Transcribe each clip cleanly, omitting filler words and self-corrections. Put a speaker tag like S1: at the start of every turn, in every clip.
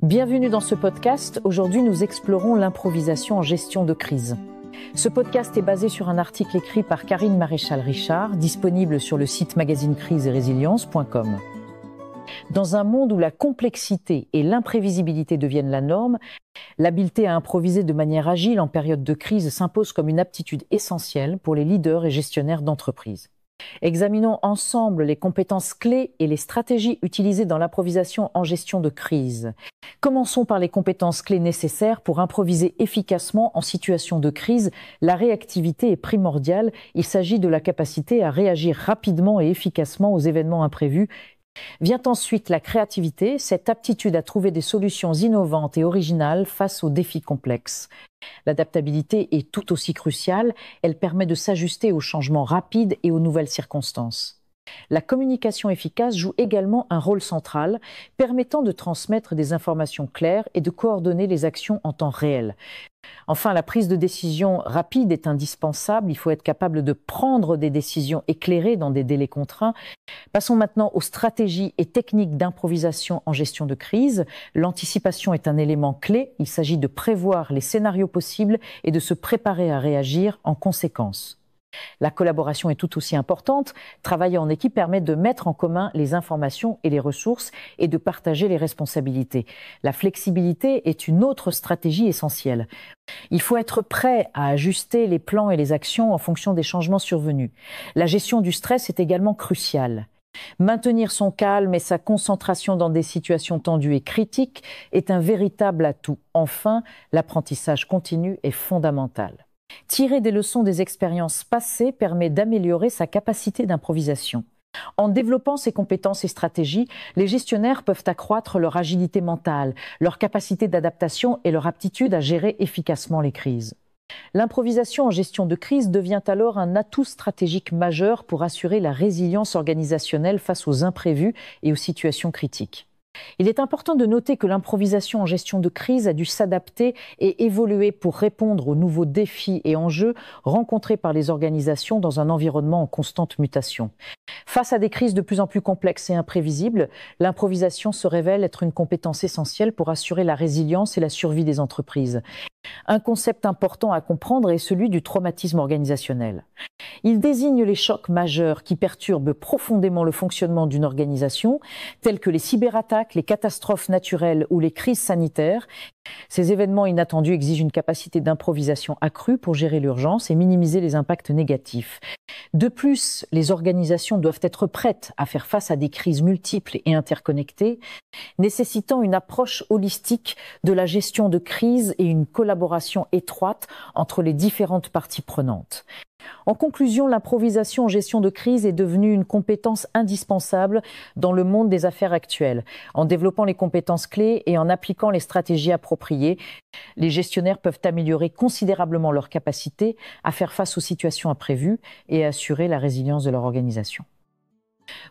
S1: Bienvenue dans ce podcast. Aujourd'hui, nous explorons l'improvisation en gestion de crise. Ce podcast est basé sur un article écrit par Karine Maréchal-Richard, disponible sur le site magasinecrise-et-résilience.com. Dans un monde où la complexité et l'imprévisibilité deviennent la norme, l'habileté à improviser de manière agile en période de crise s'impose comme une aptitude essentielle pour les leaders et gestionnaires d'entreprise. Examinons ensemble les compétences clés et les stratégies utilisées dans l'improvisation en gestion de crise. Commençons par les compétences clés nécessaires pour improviser efficacement en situation de crise. La réactivité est primordiale. Il s'agit de la capacité à réagir rapidement et efficacement aux événements imprévus. Vient ensuite la créativité, cette aptitude à trouver des solutions innovantes et originales face aux défis complexes. L'adaptabilité est tout aussi cruciale, elle permet de s'ajuster aux changements rapides et aux nouvelles circonstances. La communication efficace joue également un rôle central, permettant de transmettre des informations claires et de coordonner les actions en temps réel. Enfin, la prise de décision rapide est indispensable. Il faut être capable de prendre des décisions éclairées dans des délais contraints. Passons maintenant aux stratégies et techniques d'improvisation en gestion de crise. L'anticipation est un élément clé. Il s'agit de prévoir les scénarios possibles et de se préparer à réagir en conséquence. La collaboration est tout aussi importante. Travailler en équipe permet de mettre en commun les informations et les ressources et de partager les responsabilités. La flexibilité est une autre stratégie essentielle. Il faut être prêt à ajuster les plans et les actions en fonction des changements survenus. La gestion du stress est également cruciale. Maintenir son calme et sa concentration dans des situations tendues et critiques est un véritable atout. Enfin, l'apprentissage continu est fondamental. Tirer des leçons des expériences passées permet d'améliorer sa capacité d'improvisation. En développant ces compétences et stratégies, les gestionnaires peuvent accroître leur agilité mentale, leur capacité d'adaptation et leur aptitude à gérer efficacement les crises. L'improvisation en gestion de crise devient alors un atout stratégique majeur pour assurer la résilience organisationnelle face aux imprévus et aux situations critiques. Il est important de noter que l'improvisation en gestion de crise a dû s'adapter et évoluer pour répondre aux nouveaux défis et enjeux rencontrés par les organisations dans un environnement en constante mutation. Face à des crises de plus en plus complexes et imprévisibles, l'improvisation se révèle être une compétence essentielle pour assurer la résilience et la survie des entreprises. Un concept important à comprendre est celui du traumatisme organisationnel. Il désigne les chocs majeurs qui perturbent profondément le fonctionnement d'une organisation, tels que les cyberattaques, les catastrophes naturelles ou les crises sanitaires. Ces événements inattendus exigent une capacité d'improvisation accrue pour gérer l'urgence et minimiser les impacts négatifs. De plus, les organisations doivent être prêtes à faire face à des crises multiples et interconnectées, nécessitant une approche holistique de la gestion de crise et une collaboration étroite entre les différentes parties prenantes. En conclusion, l'improvisation en gestion de crise est devenue une compétence indispensable dans le monde des affaires actuelles. En développant les compétences clés et en appliquant les stratégies appropriées, les gestionnaires peuvent améliorer considérablement leur capacité à faire face aux situations imprévues et à assurer la résilience de leur organisation.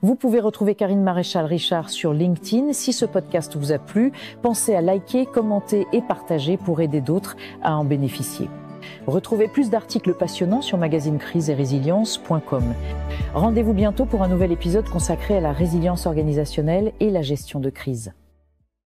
S1: Vous pouvez retrouver Karine Maréchal-Richard sur LinkedIn. Si ce podcast vous a plu, pensez à liker, commenter et partager pour aider d'autres à en bénéficier. Retrouvez plus d'articles passionnants sur magasinecrise-et-résilience.com. Rendez-vous bientôt pour un nouvel épisode consacré à la résilience organisationnelle et la gestion de crise.